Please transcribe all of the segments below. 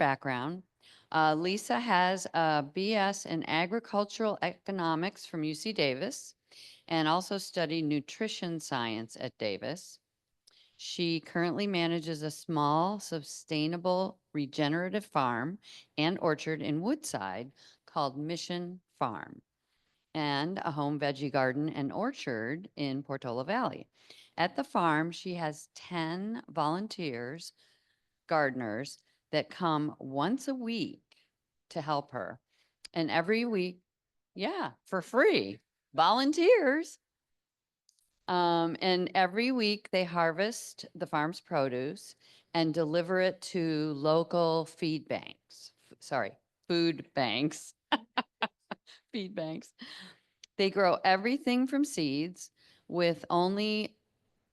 background. Lisa has a BS in agricultural economics from UC Davis and also studied nutrition science at Davis. She currently manages a small, sustainable, regenerative farm and orchard in Woodside called Mission Farm, and a home veggie garden and orchard in Portola Valley. At the farm, she has 10 volunteers, gardeners, that come once a week to help her. And every week, yeah, for free, volunteers. And every week they harvest the farm's produce and deliver it to local feed banks. Food banks. Feed banks. They grow everything from seeds with only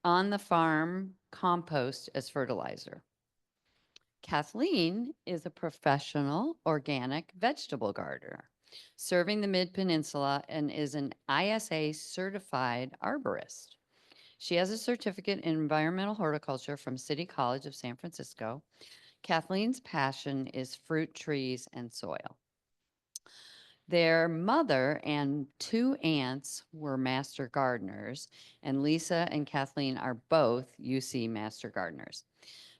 on the farm compost as fertilizer. Kathleen is a professional organic vegetable gardener serving the Mid-Peninsula and is an ISA Certified Arborist. She has a certificate in environmental horticulture from City College of San Francisco. Kathleen's passion is fruit trees and soil. Their mother and 2 aunts were master gardeners, and Lisa and Kathleen are both UC master gardeners.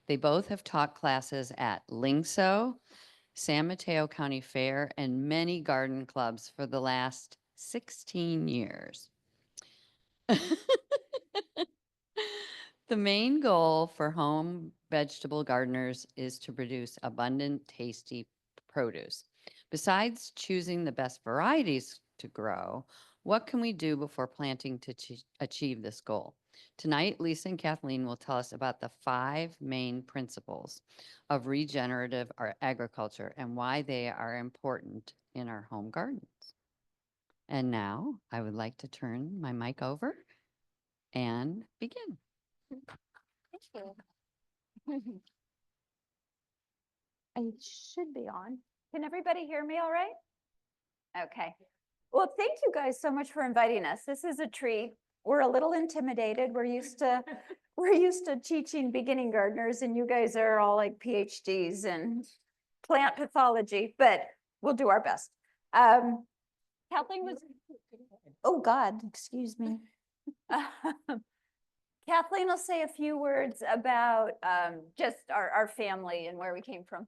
They both have taught classes at Lingso, San Mateo County Fair, and many garden clubs for the last 16 years. The main goal for home vegetable gardeners is to produce abundant, tasty produce. Besides choosing the best varieties to grow, what can we do before planting to achieve this goal? Tonight, Lisa and Kathleen will tell us about the 5 main principles of regenerative agriculture and why they are important in our home gardens. And now I would like to turn my mic over and begin. Thank you. I should be on. Can everybody hear me all right? Okay. Well, thank you guys so much for inviting us. This is a treat. We're a little intimidated. We're used to teaching beginning gardeners, and you guys are all like PhDs in plant pathology, but we'll do our best. Kathleen was, oh God, excuse me. Kathleen will say a few words about just our family and where we came from.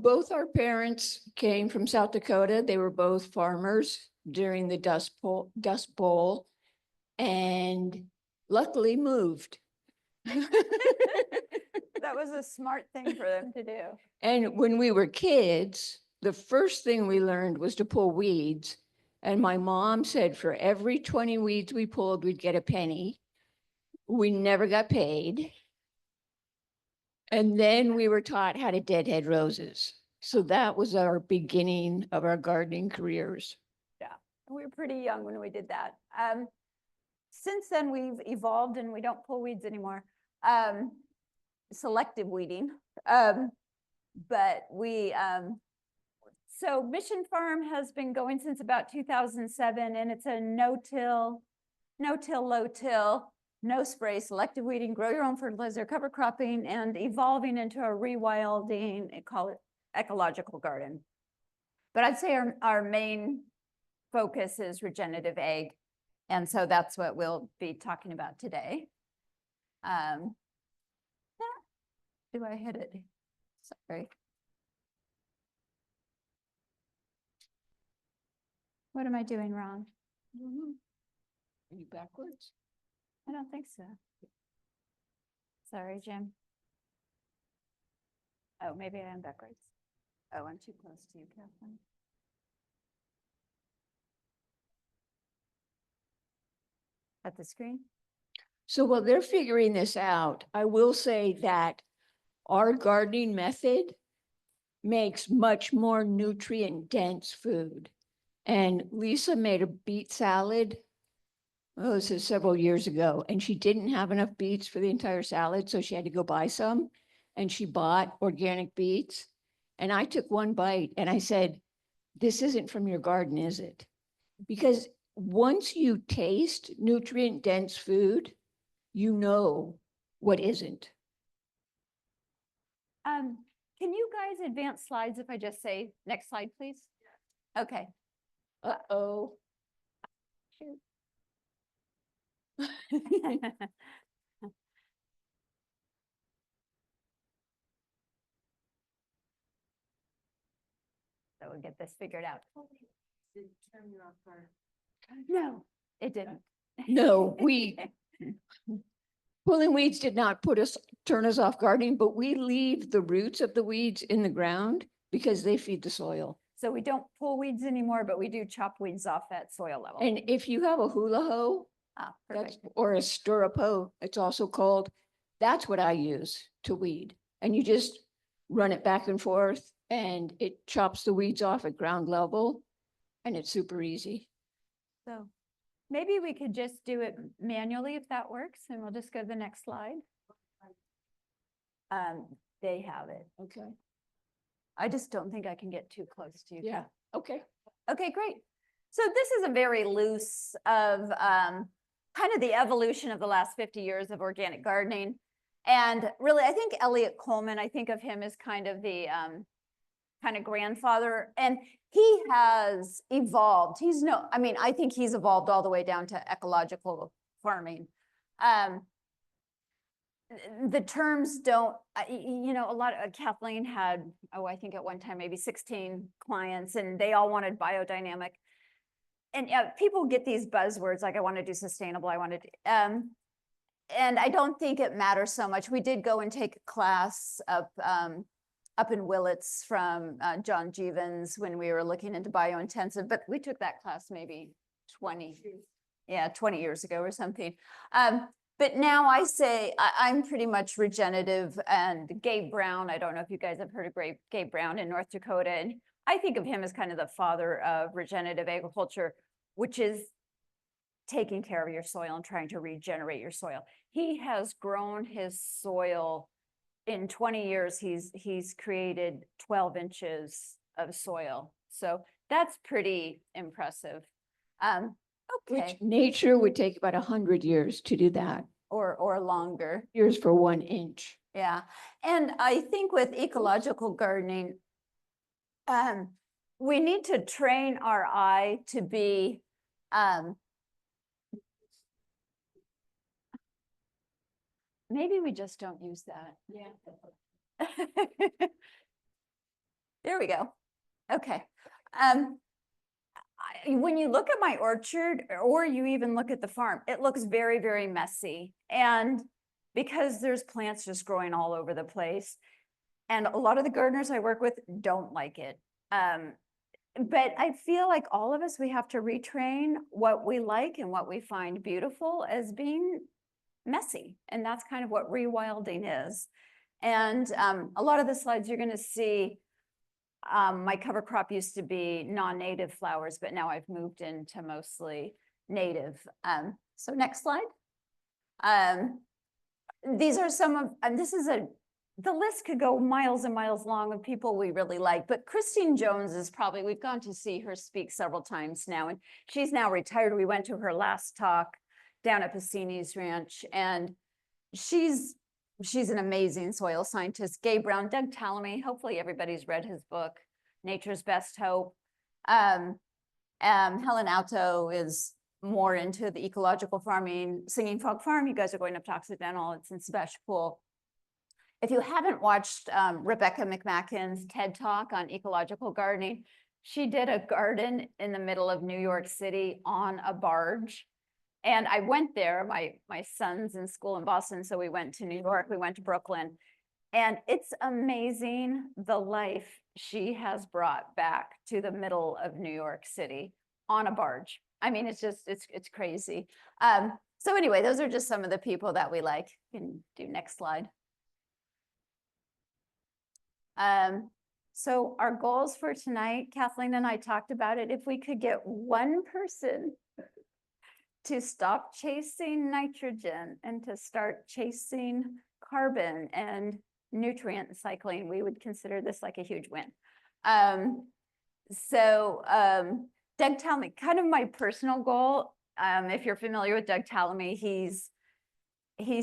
Both our parents came from South Dakota. They were both farmers during the Dust Bowl, and luckily moved. That was a smart thing for them to do. And when we were kids, the first thing we learned was to pull weeds. And my mom said for every 20 weeds we pulled, we'd get a penny. We never got paid. And then we were taught how to deadhead roses. So that was our beginning of our gardening careers. Yeah, we were pretty young when we did that. Since then, we've evolved and we don't pull weeds anymore. Selective weeding. But we, so Mission Farm has been going since about 2007, and it's a no-till, low-till, no spray, selective weeding, grow your own fertilizer, cover cropping, and evolving into a rewilding, call it ecological garden. But I'd say our main focus is regenerative ag. And so that's what we'll be talking about today. Do I hit it? Sorry. What am I doing wrong? Are you backwards? I don't think so. Sorry, Jim. Oh, maybe I am backwards. Oh, I'm too close to you, Kathleen. At the screen? So while they're figuring this out, I will say that our gardening method makes much more nutrient-dense food. And Lisa made a beet salad, oh, this is several years ago, and she didn't have enough beets for the entire salad, so she had to go buy some. And she bought organic beets. And I took one bite and I said, this isn't from your garden, is it? Because once you taste nutrient-dense food, you know what isn't. Can you guys advance slides if I just say, next slide, please? Okay. Uh-oh. So we'll get this figured out. No, it didn't. No, pulling weeds did not turn us off gardening, but we leave the roots of the weeds in the ground because they feed the soil. So we don't pull weeds anymore, but we do chop weeds off at soil level. And if you have a hula hoe, Ah, that's, perfect. or a stirrup hoe, it's also called, that's what I use to weed. And you just run it back and forth and it chops the weeds off at ground level and it's super easy. So maybe we could just do it manually if that works, and we'll just go to the next slide. They have it. Okay. I just don't think I can get too close to you. Yeah. Okay. Okay, great. So this is a very loose of kind of the evolution of the last 50 years of organic gardening. And really, I think Elliot Coleman, I think of him as kind of the kind of grandfather, and he has evolved. I think he's evolved all the way down to ecological farming. The terms don't, a lot of Kathleen had, I think at one time, maybe 16 clients, and they all wanted biodynamic. And people get these buzzwords, like I want to do sustainable, I want to do, and I don't think it matters so much. We did go and take a class up in Willits from John Jeevens when we were looking into biointensive, but we took that class maybe 20 years ago or something. But now I say I'm pretty much regenerative, and Gabe Brown, I don't know if you guys have heard of Gabe Brown in North Dakota, and I think of him as kind of the father of regenerative agriculture, which is taking care of your soil and trying to regenerate your soil. He has grown his soil. In 20 years, he's created 12 inches of soil. So that's pretty impressive. Okay. Which nature would take about 100 years to do that. Or longer. Years for 1 inch. Yeah. And I think with ecological gardening, we need to train our eye to be, maybe we just don't use that. Yeah. There we go. Okay. When you look at my orchard, or you even look at the farm, it looks very, very messy. And because there's plants just growing all over the place. And a lot of the gardeners I work with don't like it. But I feel like all of us, we have to retrain what we like and what we find beautiful as being messy. And that's kind of what rewilding is. And a lot of the slides you're going to see, my cover crop used to be non-native flowers, but now I've moved into mostly native. So next slide. These are some of, the list could go miles and miles long of people we really like, but Christine Jones is probably, we've gone to see her speak several times now, and she's now retired. We went to her last talk down at Passini's Ranch, and she's an amazing soil scientist. Gabe Brown, Doug Tallamy, hopefully everybody's read his book, Nature's Best Hope. Helen Alto is more into the ecological farming. Singing Frog Farm, you guys are going up to Occidental, it's in Sebastopol. If you haven't watched Rebecca McMackin's TED Talk on ecological gardening, she did a garden in the middle of New York City on a barge. And I went there, my son's in school in Boston, so we went to New York, we went to Brooklyn. And it's amazing the life she has brought back to the middle of New York City on a barge. I mean, it's just, it's crazy. So anyway, those are just some of the people that we like. You can do next slide. So our goals for tonight, Kathleen and I talked about it. If we could get one person to stop chasing nitrogen and to start chasing carbon and nutrient cycling, we would consider this like a huge win. Doug Tallamy, kind of my personal goal, if you're familiar with Doug Tallamy, he's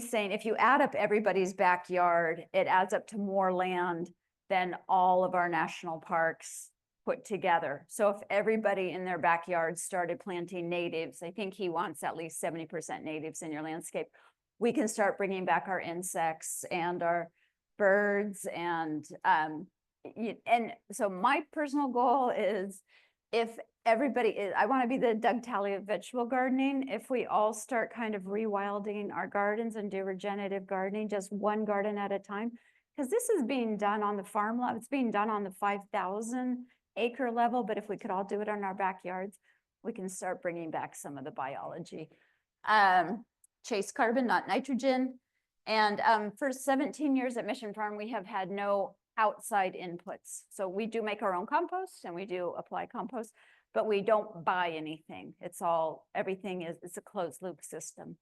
saying if you add up everybody's backyard, it adds up to more land than all of our national parks put together. So if everybody in their backyard started planting natives, I think he wants at least 70% natives in your landscape. We can start bringing back our insects and our birds and so my personal goal is if everybody is, I want to be the Doug Talley of vegetable gardening. If we all start kind of rewilding our gardens and do regenerative gardening, just one garden at a time, because this is being done on the farm level, it's being done on the 5,000 acre level, but if we could all do it on our backyards, we can start bringing back some of the biology. Chase carbon, not nitrogen. And for 17 years at Mission Farm, we have had no outside inputs. So we do make our own compost and we do apply compost, but we don't buy anything. It's all, everything is, it's a closed loop system.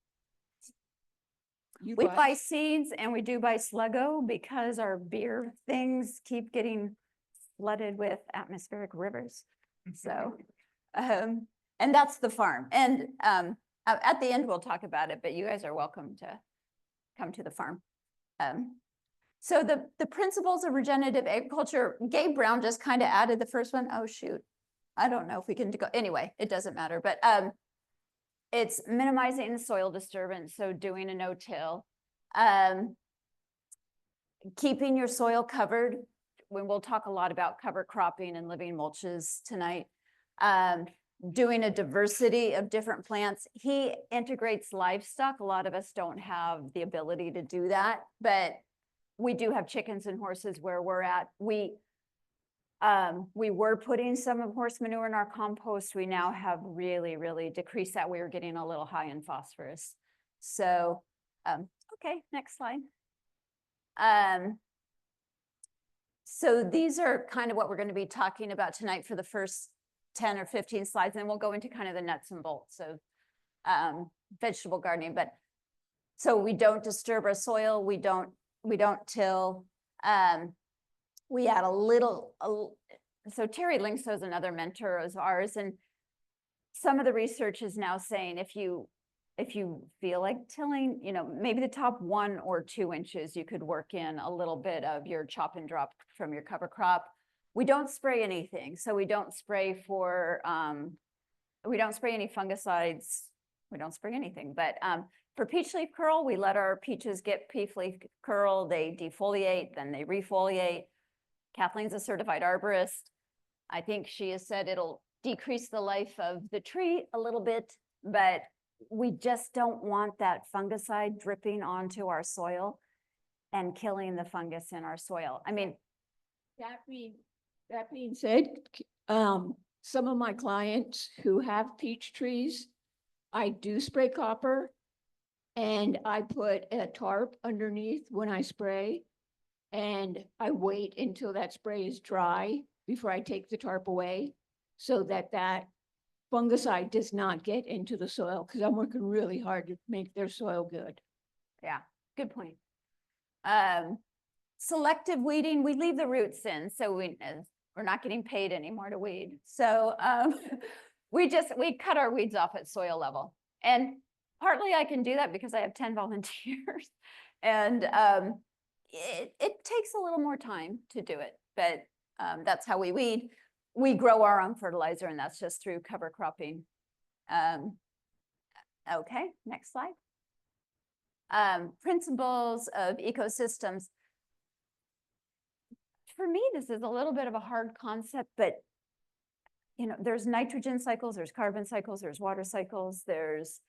We buy seeds and we do buy Sluggo because our beer things keep getting flooded with atmospheric rivers. So, and that's the farm. And at the end, we'll talk about it, but you guys are welcome to come to the farm. So the principles of regenerative agriculture, Gabe Brown just kind of added the first one. Oh, shoot. I don't know if we can go. Anyway, it doesn't matter, but it's minimizing soil disturbance. So doing a no-till, keeping your soil covered. When we'll talk a lot about cover cropping and living mulches tonight. Doing a diversity of different plants. He integrates livestock. A lot of us don't have the ability to do that, but we do have chickens and horses where we're at. We were putting some of horse manure in our compost. We now have really, really decreased that. We were getting a little high in phosphorus. So, okay, next slide. So these are kind of what we're going to be talking about tonight for the first 10 or 15 slides, and then we'll go into kind of the nuts and bolts of vegetable gardening. But so we don't disturb our soil, we don't till, we add a little, so Terry Linkso is another mentor of ours, and some of the research is now saying if you feel like tilling, you know, maybe the top 1 or 2 inches, you could work in a little bit of your chop and drop from your cover crop. We don't spray anything. So we don't spray for, we don't spray any fungicides. We don't spray anything, but for peach leaf curl, we let our peaches get peach leaf curl. They defoliate, then they refoliate. Kathleen's a certified arborist. I think she has said it'll decrease the life of the tree a little bit, but we just don't want that fungicide dripping onto our soil and killing the fungus in our soil. I mean, that being said, some of my clients who have peach trees, I do spray copper and I put a tarp underneath when I spray, and I wait until that spray is dry before I take the tarp away so that that fungicide does not get into the soil, because I'm working really hard to make their soil good. yeah, good point. Selective weeding, we leave the roots in, so we're not getting paid anymore to weed. So we cut our weeds off at soil level. And partly I can do that because I have 10 volunteers. And it takes a little more time to do it, but that's how we weed. We grow our own fertilizer, and that's just through cover cropping. Okay, next slide. Principles of ecosystems. For me, this is a little bit of a hard concept, but you know, there's nitrogen cycles, there's carbon cycles, there's water cycles, there's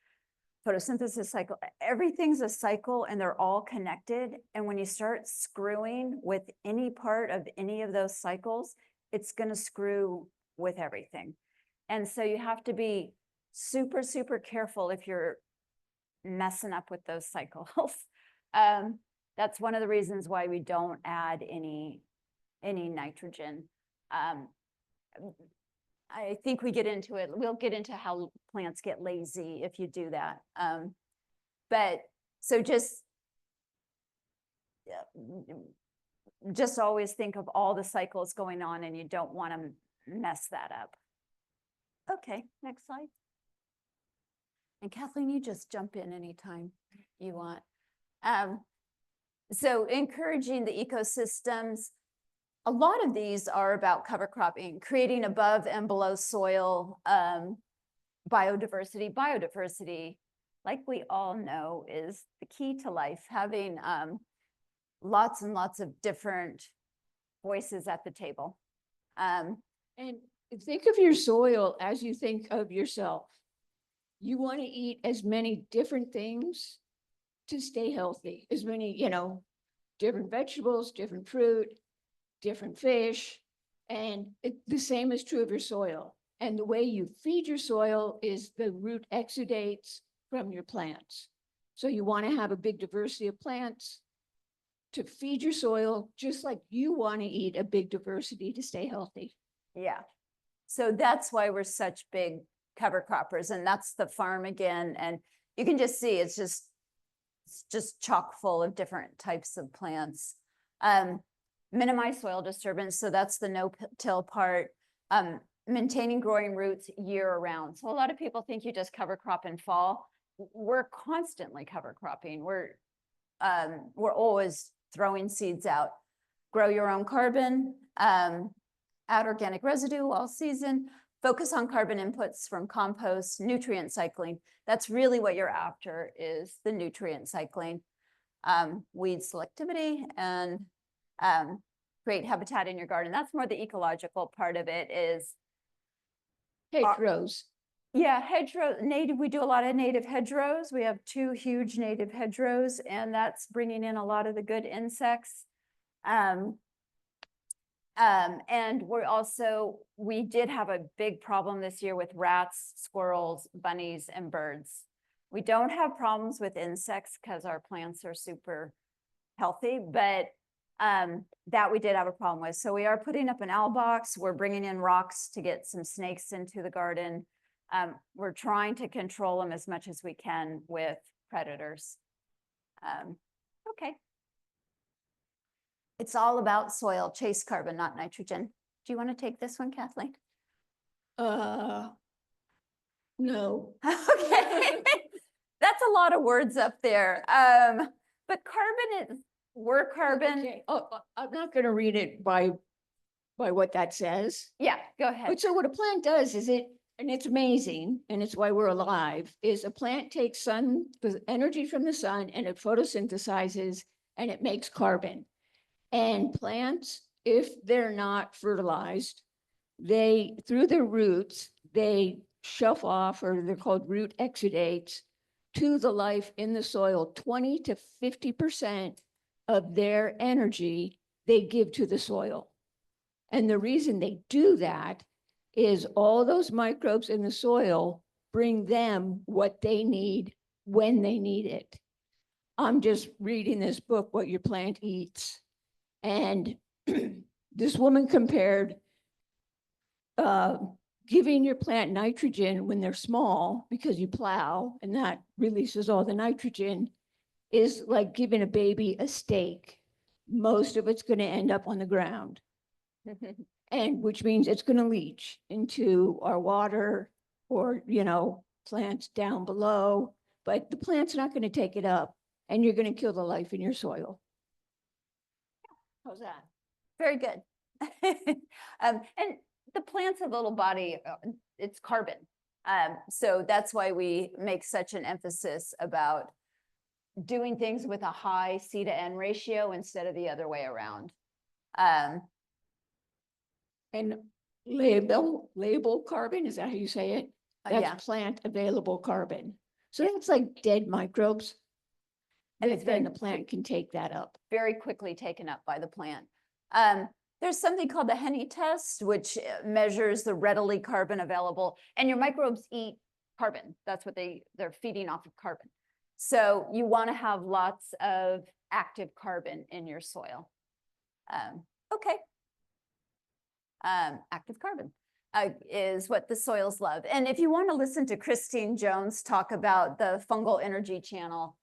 photosynthesis cycle. Everything's a cycle and they're all connected. And when you start screwing with any part of any of those cycles, it's going to screw with everything. And so you have to be super, super careful if you're messing up with those cycles. That's one of the reasons why we don't add any nitrogen. I think we get into it. We'll get into how plants get lazy if you do that. But so just always think of all the cycles going on, and you don't want to mess that up. Okay, next slide. And Kathleen, you just jump in anytime you want. So encouraging the ecosystems. a lot of these are about cover cropping, creating above and below soil biodiversity. Biodiversity, like we all know, is the key to life. Having lots and lots of different voices at the table. And think of your soil as you think of yourself. You want to eat as many different things to stay healthy, as many, different vegetables, different fruit, different fish. And the same is true of your soil. And the way you feed your soil is the root exudates from your plants. So you want to have a big diversity of plants to feed your soil, just like you want to eat a big diversity to stay healthy. Yeah. So that's why we're such big cover croppers, and that's the farm again. And you can just see it's just chock full of different types of plants. Minimize soil disturbance. So that's the no-till part. Maintaining growing roots year round. So a lot of people think you just cover crop in fall. We're constantly cover cropping. We're always throwing seeds out. Grow your own carbon, add organic residue all season, focus on carbon inputs from compost, nutrient cycling. That's really what you're after, is the nutrient cycling. Weed selectivity, and create habitat in your garden. That's more the ecological part of it is. Hedgerows. Yeah, hedgerow, native, we do a lot of native hedgerows. We have 2 huge native hedgerows, and that's bringing in a lot of the good insects. And we did have a big problem this year with rats, squirrels, bunnies, and birds. We don't have problems with insects because our plants are super healthy, but that we did have a problem with. So we are putting up an owl box. We're bringing in rocks to get some snakes into the garden. We're trying to control them as much as we can with predators. Okay. It's all about soil, chase carbon, not nitrogen. Do you want to take this one, Kathleen? No. Okay. That's a lot of words up there. But carbon is, we're carbon. Okay. Oh, I'm not going to read it by what that says. Yeah, go ahead. But so what a plant does is and it's amazing, and it's why we're alive, is a plant takes the energy from the sun, and it photosynthesizes, and it makes carbon. And plants, if they're not fertilized, through their roots, they shuff off, or they're called root exudates, to the life in the soil. 20 to 50% of their energy they give to the soil. And the reason they do that is all those microbes in the soil bring them what they need when they need it. I'm just reading this book, What Your Plant Eats. And this woman compared giving your plant nitrogen when they're small, because you plow and that releases all the nitrogen, is like giving a baby a steak. Most of it's going to end up on the ground. And which means it's going to leach into our water or, plants down below, but the plant's not going to take it up, and you're going to kill the life in your soil. How's that? Very good. And the plant's a little body, it's carbon. So that's why we make such an emphasis about doing things with a high C to N ratio instead of the other way around. And label carbon, is that how you say it? That's Yeah. plant available carbon. So that's like dead microbes. And And it's then very the plant can take that up. very quickly taken up by the plant. There's something called the Henny test, which measures the readily carbon available, and your microbes eat carbon. That's what they're feeding off of carbon. So you want to have lots of active carbon in your soil. Okay. Active carbon is what the soils love. And if you want to listen to Christine Jones talk about the fungal energy channel,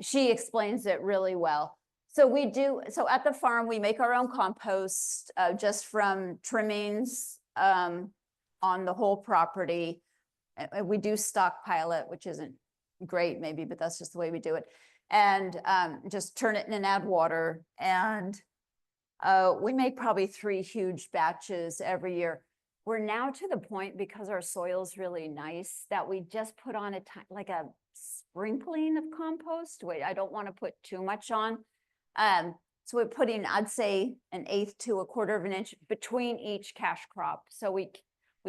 she explains it really well. So at the farm, we make our own compost just from trimmings on the whole property. We do stockpile it, which isn't great maybe, but that's just the way we do it. And just turn it in and add water. And We make probably 3 huge batches every year. We're now to the point, because our soil's really nice, that we just put on like a sprinkling of compost. Wait, I don't want to put too much on. So we're putting, I'd say, 1/8 to 1/4 of an inch between each cash crop. So we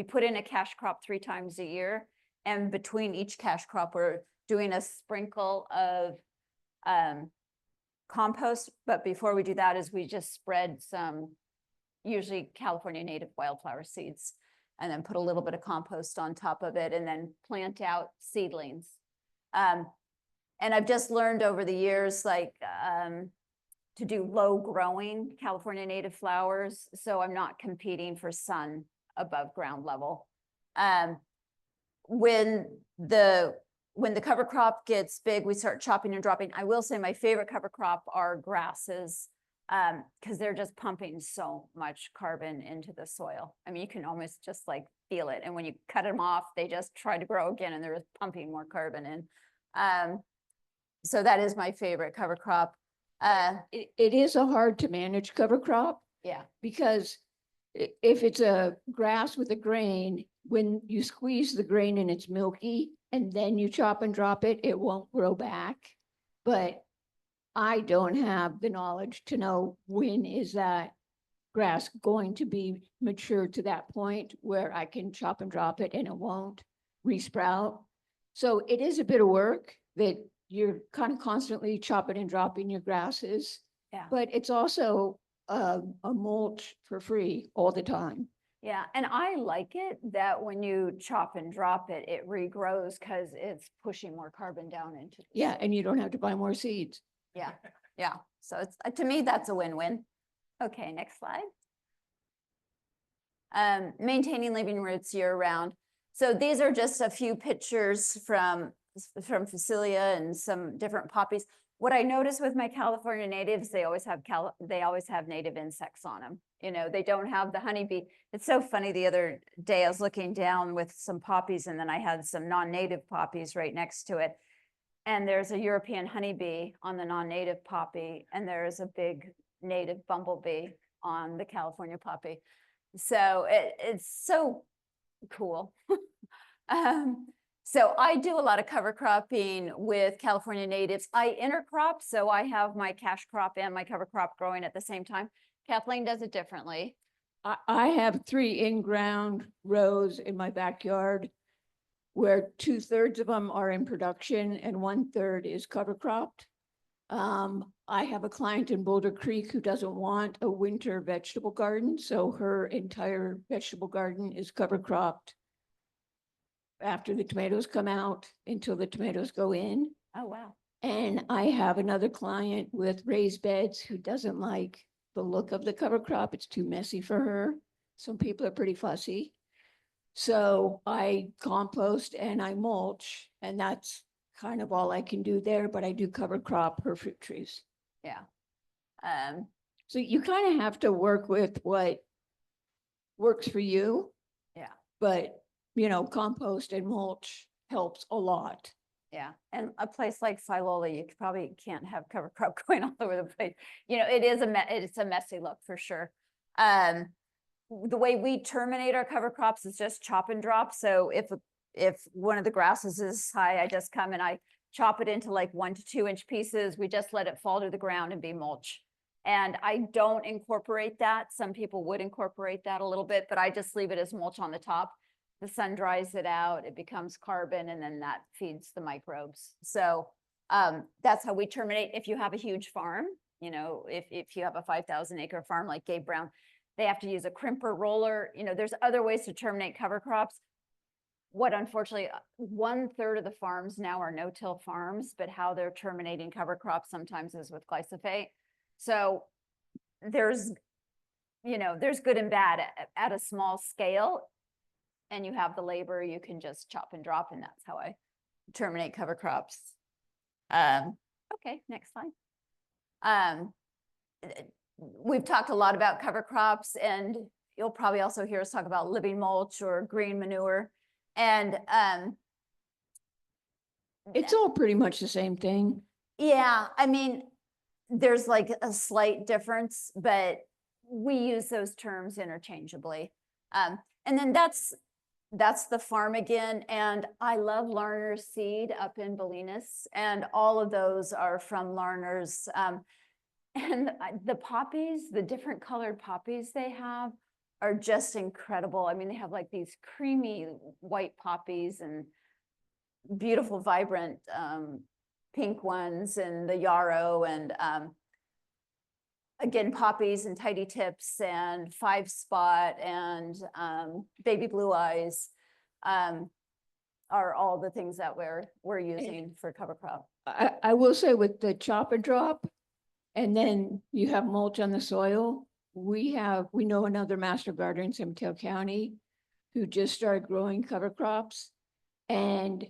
put in a cash crop 3 times a year, and between each cash crop, we're doing a sprinkle of compost. But before we do that, is we just spread some, usually California native wildflower seeds, and then put a little bit of compost on top of it, and then plant out seedlings. And I've just learned over the years, like, to do low growing California native flowers, so I'm not competing for sun above ground level. When the cover crop gets big, we start chopping and dropping. I will say my favorite cover crop are grasses, because they're just pumping so much carbon into the soil. I mean, you can almost just like feel it. And when you cut them off, they just try to grow again, and they're just pumping more carbon in. So that is my favorite cover crop. It is a hard to manage cover crop, Yeah, because if it's a grass with a grain, when you squeeze the grain and it's milky and then you chop and drop it, it won't grow back. But I don't have the knowledge to know when is that grass going to be mature to that point where I can chop and drop it and it won't resprout. So it is a bit of work that you're kind of constantly chopping and dropping your grasses. Yeah. But it's also a mulch for free all the time. yeah. And I like it that when you chop and drop it, it regrows, because it's pushing more carbon down into the Yeah, soil. and you don't have to buy more seeds. Yeah, yeah. So it's, to me, that's a win-win. Okay, next slide. Maintaining living roots year round. So these are just a few pictures from Phacelia and some different poppies. What I notice with my California natives, they always have native insects on them. You know, they don't have the honeybee. It's so funny. The other day I was looking down with some poppies, and then I had some non-native poppies right next to it. And there's a European honeybee on the non-native poppy, and there's a big native bumblebee on the California poppy. So it's so cool. So I do a lot of cover cropping with California natives. I intercrop, so I have my cash crop and my cover crop growing at the same time. Kathleen does it differently. I have 3 in-ground rows in my backyard where 2/3 of them are in production and 1/3 is cover cropped. I have a client in Boulder Creek who doesn't want a winter vegetable garden, so her entire vegetable garden is cover cropped after the tomatoes come out until the tomatoes go in. Oh, wow. And I have another client with raised beds who doesn't like the look of the cover crop. It's too messy for her. Some people are pretty fussy. So I compost and I mulch, and that's kind of all I can do there, but I do cover crop her fruit trees. Yeah. So you kind of have to work with what works for you. Yeah. But, you know, compost and mulch helps a lot. Yeah, and a place like Philola, you probably can't have cover crop going all over the place. You know, it's a messy look for sure. The way we terminate our cover crops is just chop and drop. So if one of the grasses is high, I just come and I chop it into like 1 to 2 inch pieces. We just let it fall to the ground and be mulch. And I don't incorporate that. Some people would incorporate that a little bit, but I just leave it as mulch on the top. The sun dries it out, it becomes carbon, and then that feeds the microbes. So that's how we terminate. If you have a huge farm, you know, if you have a 5,000 acre farm like Gabe Brown, they have to use a crimper roller. You know, there's other ways to terminate cover crops. What unfortunately, 1/3 of the farms now are no-till farms, but how they're terminating cover crops sometimes is with glyphosate. So there's, you know, there's good and bad at a small scale. And you have the labor, you can just chop and drop, and that's how I terminate cover crops. Okay, next slide. We've talked a lot about cover crops, and you'll probably also hear us talk about living mulch or green manure. And It's all pretty much the same thing. yeah, I mean, there's like a slight difference, but we use those terms interchangeably. And then that's the farm again. And I love Larner's seed up in Bolinas, and all of those are from Larner's. And the poppies, the different colored poppies they have are just incredible. I mean, they have like these creamy white poppies and beautiful, vibrant pink ones, and the yarrow, and again, poppies and tidy tips and 5-spot and baby blue eyes are all the things that we're using for cover crop. I will say with the chop and drop, and then you have mulch on the soil, we know another master gardener in San Mateo County who just started growing cover crops, and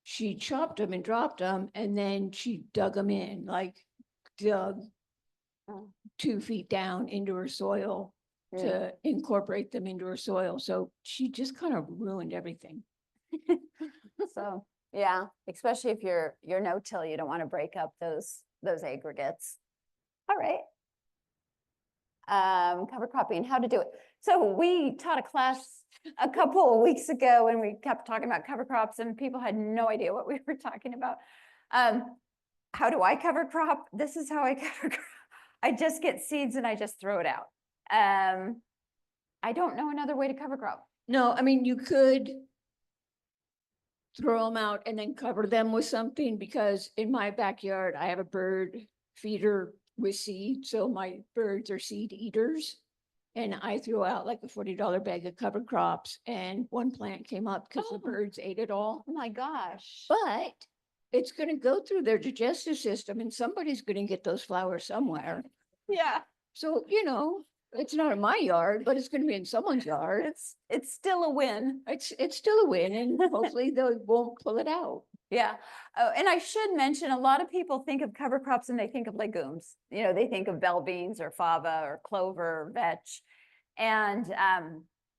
she chopped them and dropped them, and then she dug them in, like dug 2 feet down into her soil to incorporate them into her soil. So she just kind of ruined everything. So, yeah, especially if you're no-till, you don't want to break up those aggregates. All right. Cover cropping, how to do it. So we taught a class a couple of weeks ago, and we kept talking about cover crops, and people had no idea what we were talking about. How do I cover crop? This is how I cover crop. I just get seeds and I just throw it out. I don't know another way to cover crop. No, I mean, you could throw them out and then cover them with something, because in my backyard, I have a bird feeder with seed. So my birds are seed eaters. And I threw out like a $40 bag of cover crops, and one plant came up because the birds ate it all. Oh my gosh. But it's going to go through their digestive system, and somebody's going to get those flowers somewhere. Yeah. So, it's not in my yard, but it's going to be in someone's yard. It's still a win. It's still a win, and hopefully they won't pull it out. Yeah. Oh, and I should mention, a lot of people think of cover crops and they think of legumes. They think of bell beans or fava or clover or vetch. And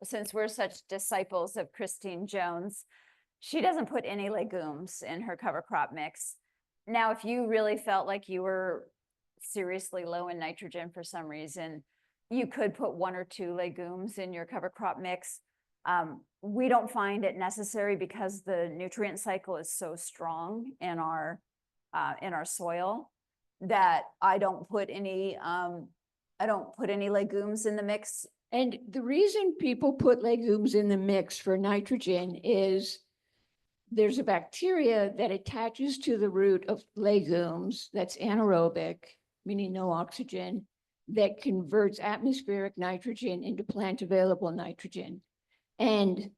since we're such disciples of Christine Jones, she doesn't put any legumes in her cover crop mix. Now, if you really felt like you were seriously low in nitrogen for some reason, you could put 1 or 2 legumes in your cover crop mix. We don't find it necessary because the nutrient cycle is so strong in our soil that I don't put any legumes in the mix. And the reason people put legumes in the mix for nitrogen is there's a bacteria that attaches to the root of legumes that's anaerobic, meaning no oxygen, that converts atmospheric nitrogen into plant available nitrogen. And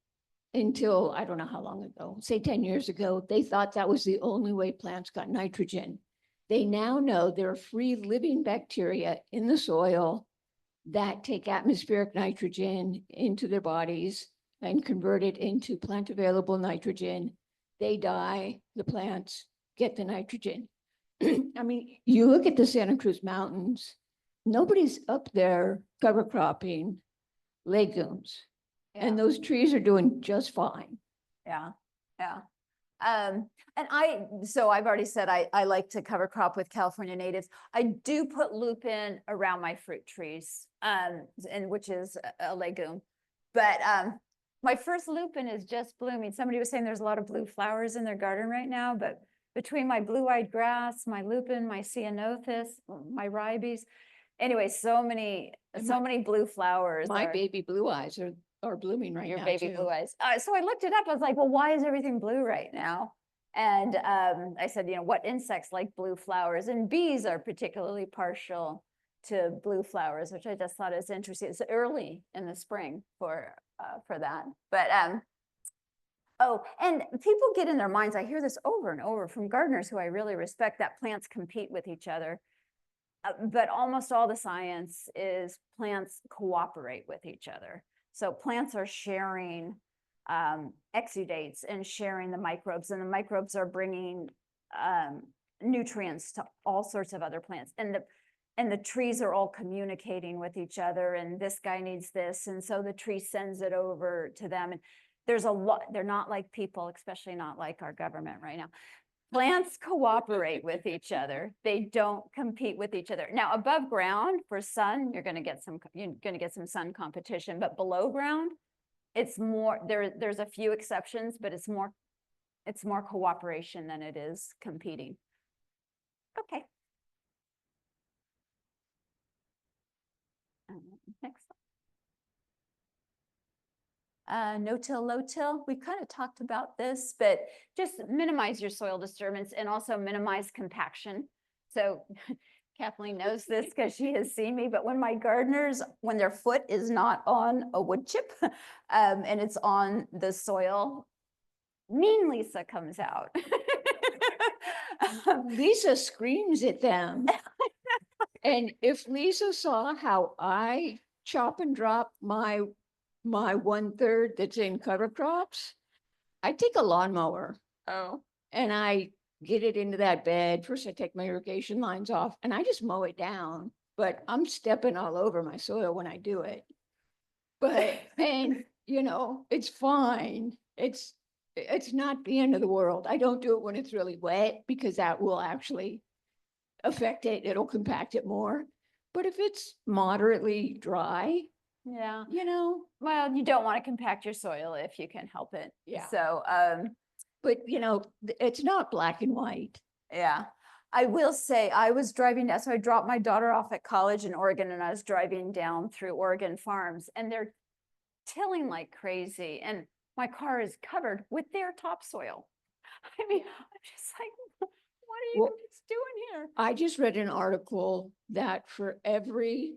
until, I don't know how long ago, say 10 years ago, they thought that was the only way plants got nitrogen. They now know there are free living bacteria in the soil that take atmospheric nitrogen into their bodies and convert it into plant available nitrogen. They die, the plants get the nitrogen. I mean, you look at the Santa Cruz Mountains, nobody's up there cover cropping legumes. And those trees are doing just fine. Yeah. And so I've already said I like to cover crop with California natives. I do put lupin around my fruit trees, and which is a legume. But my first lupin is just blooming. Somebody was saying there's a lot of blue flowers in their garden right now, but between my blue-eyed grass, my lupin, my ceanothus, my ribes, anyway, so many blue flowers. My baby blue eyes are blooming right now. Your baby too. blue eyes. So I looked it up. I was like, well, why is everything blue right now? And I said, what insects like blue flowers? And bees are particularly partial to blue flowers, which I just thought is interesting. It's early in the spring for that. But and people get in their minds, I hear this over and over from gardeners who I really respect, that plants compete with each other. But almost all the science is plants cooperate with each other. So plants are sharing exudates and sharing the microbes, and the microbes are bringing nutrients to all sorts of other plants. And the trees are all communicating with each other, and this guy needs this, and so the tree sends it over to them. And there's a lot, they're not like people, especially not like our government right now. Plants cooperate with each other. They don't compete with each other. Now, above ground for sun, you're going to get some sun competition, but below ground, it's more, there's a few exceptions, but it's more cooperation than it is competing. Okay. Next. No-till, low-till, we kind of talked about this, but just minimize your soil disturbance and also minimize compaction. So Kathleen knows this because she has seen me, but when my gardeners, when their foot is not on a wood chip and it's on the soil, mean Lisa comes out. Lisa screams at them. And if Lisa saw how I chop and drop my 1/3 that's in cover crops, I take a lawnmower and I get it into that bed. First, I take my irrigation lines off and I just mow it down. But I'm stepping all over my soil when I do it. But, and you know, it's fine. It's not the end of the world. I don't do it when it's really wet because that will actually affect it. It'll compact it more. But if it's moderately dry, Yeah. you know, Well, you don't want to compact your soil if you can help it. Yeah. So, but you know, it's not black and white. yeah, I will say I was driving down, so I dropped my daughter off at college in Oregon and I was driving down through Oregon farms and they're tilling like crazy and my car is covered with their topsoil. I mean, I'm just like, what are you Well, guys doing here? I just read an article that for every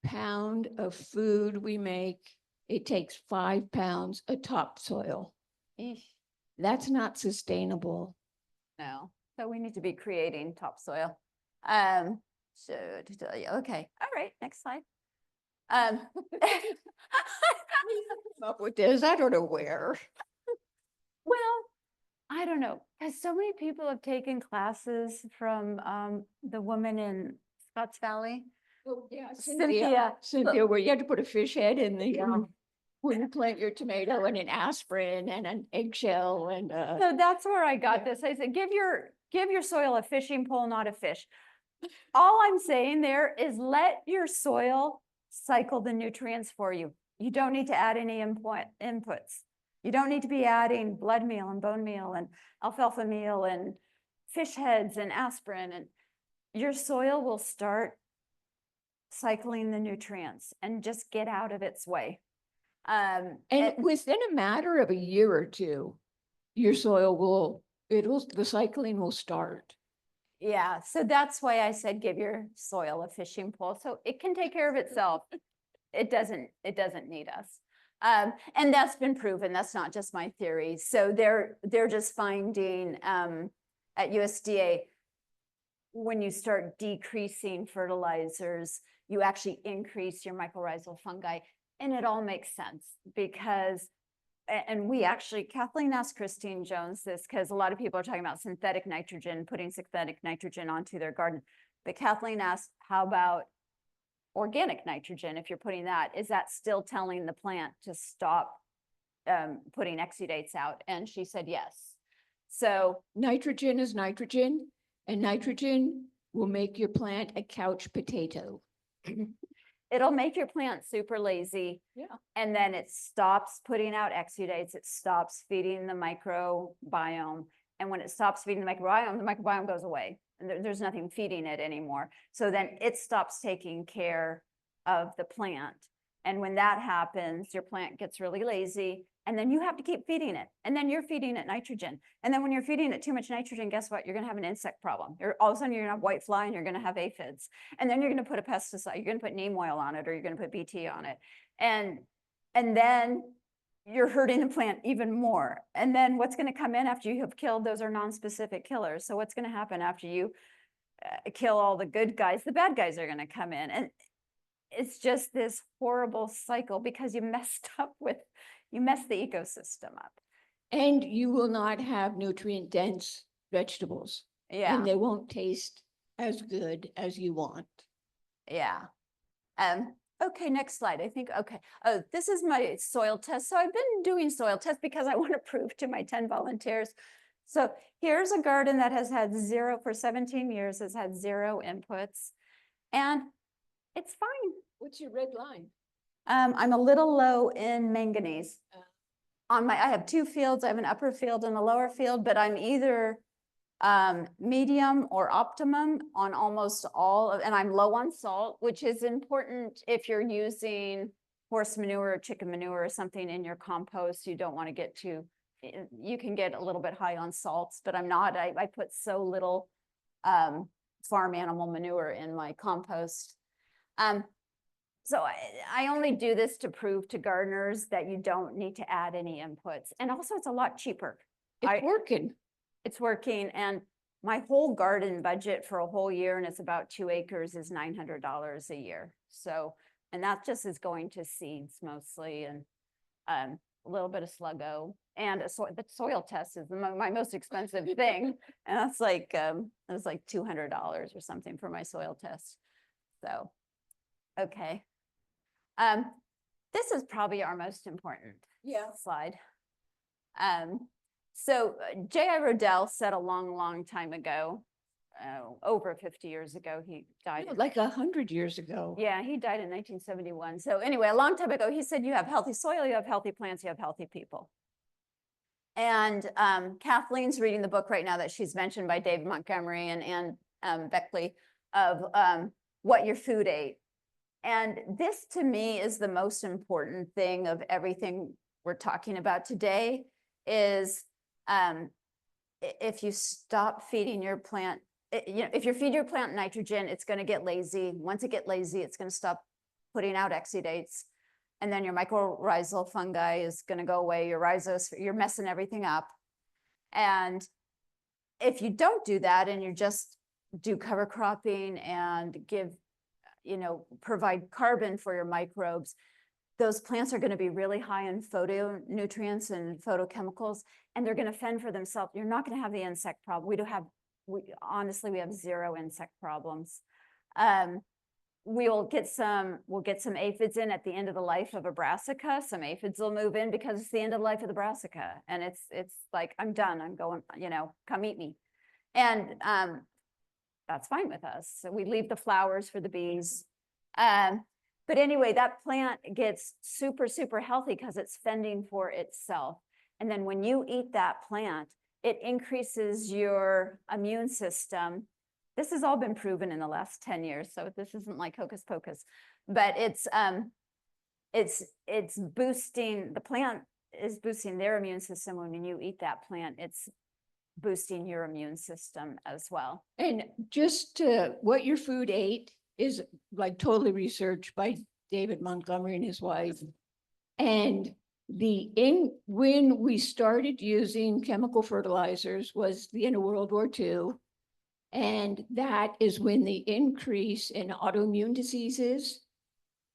pound of food we make, it takes 5 pounds of topsoil. Eesh, That's not sustainable. no, so we need to be creating topsoil. So to tell you, okay, all right, next slide. Come up with this, I don't know where. Well, I don't know, because so many people have taken classes from the woman in Scotts Valley. Oh, yeah, Cynthia. Cynthia, where you had to put a fish head in the, when you plant your tomato and an aspirin and an eggshell and, So that's where I got Yeah. this. I said, give your soil a fishing pole, not a fish. All I'm saying there is let your soil cycle the nutrients for you. You don't need to add any inputs. You don't need to be adding blood meal and bone meal and alfalfa meal and fish heads and aspirin, and your soil will start cycling the nutrients and just get out of its way. and within a matter of a year or two, your soil the cycling will start. Yeah, so that's why I said give your soil a fishing pole, so it can take care of itself. It doesn't need us. And that's been proven, that's not just my theory. So they're just finding at USDA, when you start decreasing fertilizers, you actually increase your mycorrhizal fungi. And it all makes sense because, and we actually, Kathleen asked Christine Jones this because a lot of people are talking about synthetic nitrogen, putting synthetic nitrogen onto their garden. But Kathleen asked, how about organic nitrogen? If you're putting that, is that still telling the plant to stop putting exudates out? And she said yes. So Nitrogen is nitrogen, and nitrogen will make your plant a couch potato. it'll make your plant super lazy. Yeah. And then it stops putting out exudates. It stops feeding the microbiome. And when it stops feeding the microbiome goes away. And there's nothing feeding it anymore. So then it stops taking care of the plant. And when that happens, your plant gets really lazy. And then you have to keep feeding it. And then you're feeding it nitrogen. And then when you're feeding it too much nitrogen, guess what? You're going to have an insect problem. All of a sudden, you're going to have white fly and you're going to have aphids. And then you're going to put a pesticide. You're going to put neem oil on it, or you're going to put BT on it. And then you're hurting the plant even more. And then what's going to come in after you have killed, those are non-specific killers. So what's going to happen after you kill all the good guys? The bad guys are going to come in. And it's just this horrible cycle because you messed the ecosystem up. And you will not have nutrient dense vegetables. Yeah. And they won't taste as good as you want. Yeah. Okay, next slide. I think, okay. Oh, this is my soil test. So I've been doing soil tests because I want to prove to my 10 volunteers So here's a garden that has had zero for 17 years, has had zero inputs, and it's fine. What's your red line? I'm a little low in manganese. Uh. I have two fields. I have an upper field and a lower field, but I'm either medium or optimum on almost all of, and I'm low on salt, which is important if you're using horse manure or chicken manure or something in your compost. You don't want to get too, you can get a little bit high on salts, but I'm not. I put so little farm animal manure in my compost. So I only do this to prove to gardeners that you don't need to add any inputs. And also it's a lot cheaper. It's working. It's working, and my whole garden budget for a whole year, and it's about 2 acres, is $900 a year. So, and that just is going to seeds mostly, and a little bit of sluggo, and the soil test is my most expensive thing, and that's like it was like $200 or something for my soil test. So, okay, this is probably our most important slide. So J.I. Rodell said a long time ago, over 50 years ago, he died. No, like 100 years ago. Yeah, he died in 1971. So anyway, a long time ago, he said, you have healthy soil, you have healthy plants, you have healthy people. And Kathleen's reading the book right now that she's mentioned by David Montgomery and Beckley of What Your Food Ate. And this to me is the most important thing of everything we're talking about today is if you stop feeding your plant, if you feed your plant nitrogen, it's going to get lazy. Once it gets lazy, it's going to stop putting out exudates. And then your mycorrhizal fungi is going to go away. Your rhizosphere, you're messing everything up. And if you don't do that and you just do cover cropping and give, provide carbon for your microbes, those plants are going to be really high in phytonutrients and phytochemicals, and they're going to fend for themselves. You're not going to have the insect problem. Honestly, we have zero insect problems. We'll get some aphids in at the end of the life of a brassica. Some aphids will move in because it's the end of the life of the brassica. And it's like, I'm done, I'm going, come eat me. And that's fine with us. So we leave the flowers for the bees. But anyway, that plant gets super healthy because it's fending for itself. And then when you eat that plant, it increases your immune system. This has all been proven in the last 10 years, so this isn't like hocus pocus, but it's boosting, the plant is boosting their immune system. When you eat that plant, it's boosting your immune system as well. And just What Your Food Ate is like totally researched by David Montgomery and his wife. And when we started using chemical fertilizers was the end of World War II. And that is when the increase in autoimmune diseases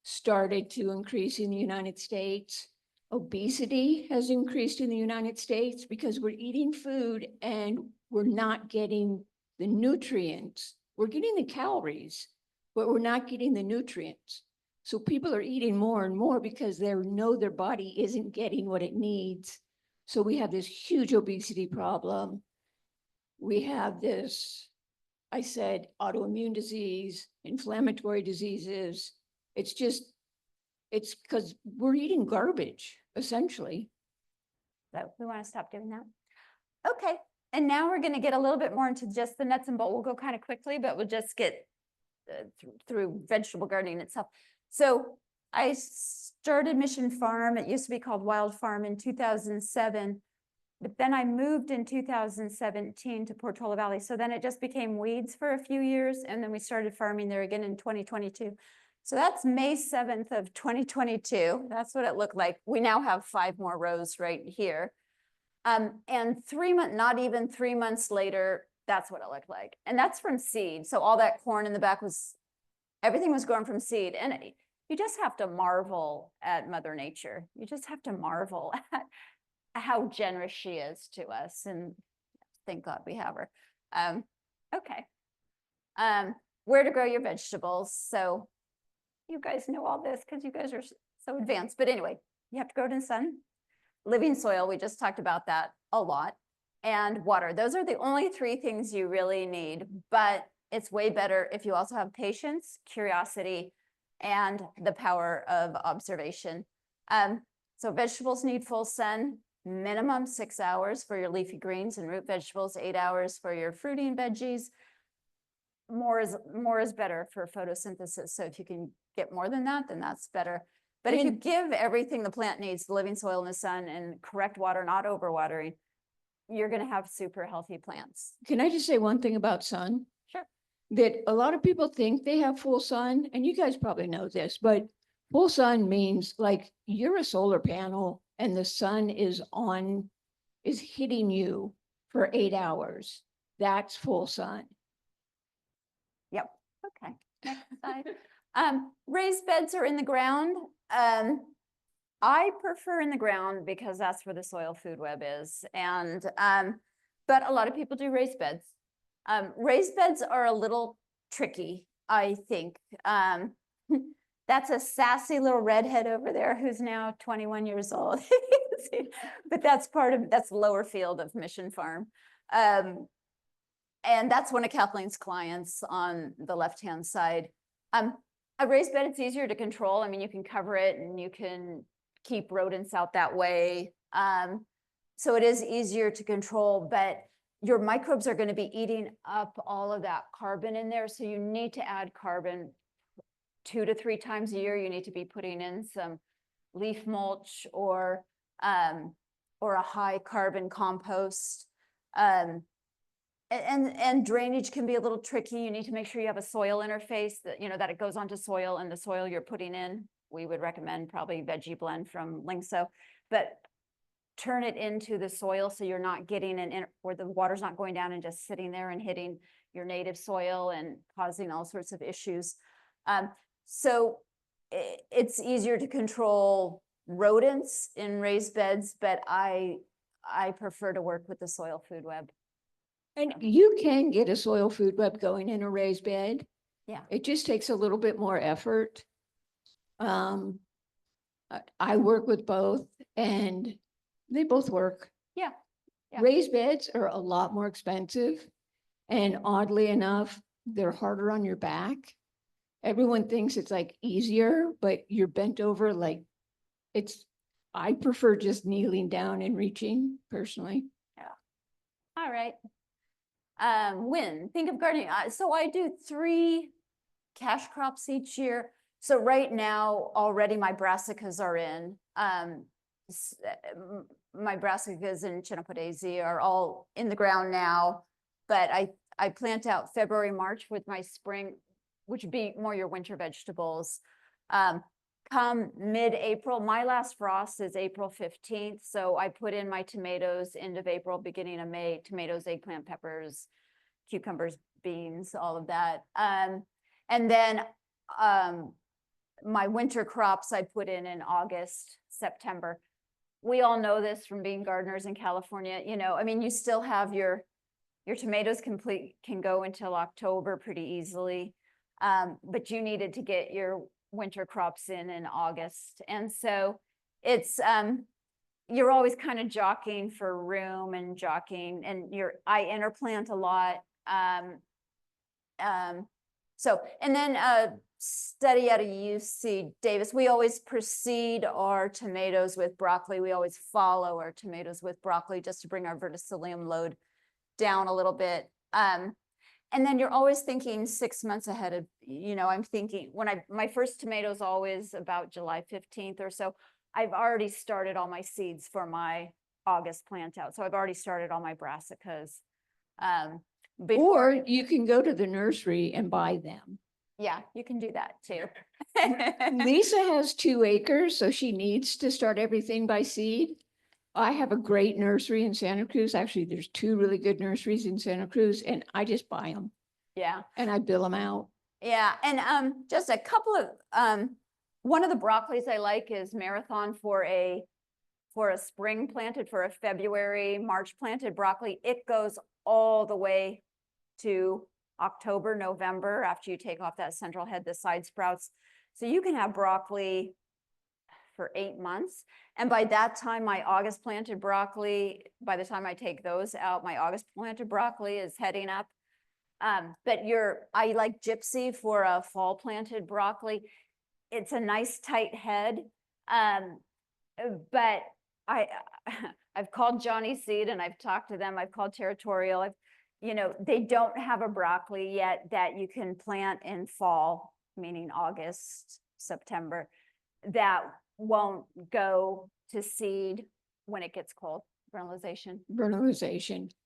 started to increase in the United States. Obesity has increased in the United States because we're eating food and we're not getting the nutrients. We're getting the calories, but we're not getting the nutrients. So people are eating more and more because they know their body isn't getting what it needs. So we have this huge obesity problem. We have this, I said, autoimmune disease, inflammatory diseases. It's because we're eating garbage, essentially. So we want to stop doing that. Okay, and now we're going to get a little bit more into just the nuts and bolts. We'll go kind of quickly, but we'll just get through vegetable gardening itself. So I started Mission Farm. It used to be called Wild Farm in 2007. But then I moved in 2017 to Portola Valley. So then it just became weeds for a few years. And then we started farming there again in 2022. So that's May 7th of 2022. That's what it looked like. We now have 5 more rows right here. And not even 3 months later, that's what it looked like. And that's from seed. So all that corn in the back everything was grown from seed. And you just have to marvel at Mother Nature. You just have to marvel at how generous she is to us, and thank God we have her. Okay. Where to grow your vegetables. So you guys know all this because you guys are so advanced, but anyway, you have to grow it in sun. Living soil, we just talked about that a lot. and water. Those are the only three things you really need, but it's way better if you also have patience, curiosity, and the power of observation. So vegetables need full sun, minimum 6 hours for your leafy greens and root vegetables, 8 hours for your fruity and veggies. More is better for photosynthesis. So if you can get more than that, then that's better. But if you give everything the plant needs, the living soil in the sun and correct water, not overwatering, you're going to have super healthy plants. Can I just say one thing about sun? Sure. That a lot of people think they have full sun, and you guys probably know this, but full sun means like you're a solar panel and the sun is hitting you for 8 hours. That's full sun. Yep. Okay. Next slide. Raised beds are in the ground. I prefer in the ground because that's where the soil food web is. And, but a lot of people do raised beds. Raised beds are a little tricky, I think. That's a sassy little redhead over there who's now 21 years old. But that's that's the lower field of Mission Farm. And that's one of Kathleen's clients on the left-hand side. A raised bed, it's easier to control. I mean, you can cover it and you can keep rodents out that way. So it is easier to control, but your microbes are going to be eating up all of that carbon in there. So you need to add carbon 2 to 3 times a year. You need to be putting in some leaf mulch or a high carbon compost. And drainage can be a little tricky. You need to make sure you have a soil interface that, that it goes onto soil, and the soil you're putting in, we would recommend probably Veggie Blend from Linkso, but turn it into the soil so you're not getting or the water's not going down and just sitting there and hitting your native soil and causing all sorts of issues. So it's easier to control rodents in raised beds, but I prefer to work with the soil food web. And you can get a soil food web going in a raised bed. Yeah. It just takes a little bit more effort. I work with both and they both work. Yeah. Raised beds are a lot more expensive. And oddly enough, they're harder on your back. Everyone thinks it's like easier, but you're bent over like I prefer just kneeling down and reaching personally. Yeah. All right. Think of gardening. So I do 3 cash crops each year. So right now, already my brassicas are in. My brassicas and Chenopodese are all in the ground now, but I plant out February, March with my spring, which would be more your winter vegetables. Come mid-April, my last frost is April 15th. So I put in my tomatoes end of April, beginning of May, tomatoes, eggplant, peppers, cucumbers, beans, all of that. And then my winter crops I put in August, September. We all know this from being gardeners in California. I mean, you still have your tomatoes can go until October pretty easily. But you needed to get your winter crops in August. And so it's, you're always kind of jockeying for room and jockeying, and I interplant a lot. And then study out of UC Davis, we always precede our tomatoes with broccoli. We always follow our tomatoes with broccoli just to bring our verticillium load down a little bit. And then you're always thinking 6 months ahead of, I'm thinking my first tomatoes always about July 15th or so. I've already started all my seeds for my August plant out. So I've already started all my brassicas. Or you can go to the nursery and buy them. Yeah, you can do that too. Lisa has 2 acres, so she needs to start everything by seed. I have a great nursery in Santa Cruz. Actually, there's 2 really good nurseries in Santa Cruz, and I just buy them. Yeah. And I bill them out. Yeah, and just a couple of one of the broccolis I like is Marathon for a spring planted, for a February, March planted broccoli. It goes all the way to October, November after you take off that central head, the side sprouts. So you can have broccoli for 8 months. And by that time, my August planted broccoli, by the time I take those out, my August planted broccoli is heading up. But I like Gypsy for a fall planted broccoli. It's a nice tight head. But I've called Johnny Seed and I've talked to them. I've called Territorial. They don't have a broccoli yet that you can plant in fall, meaning August, September, that won't go to seed when it gets cold. Vernalization.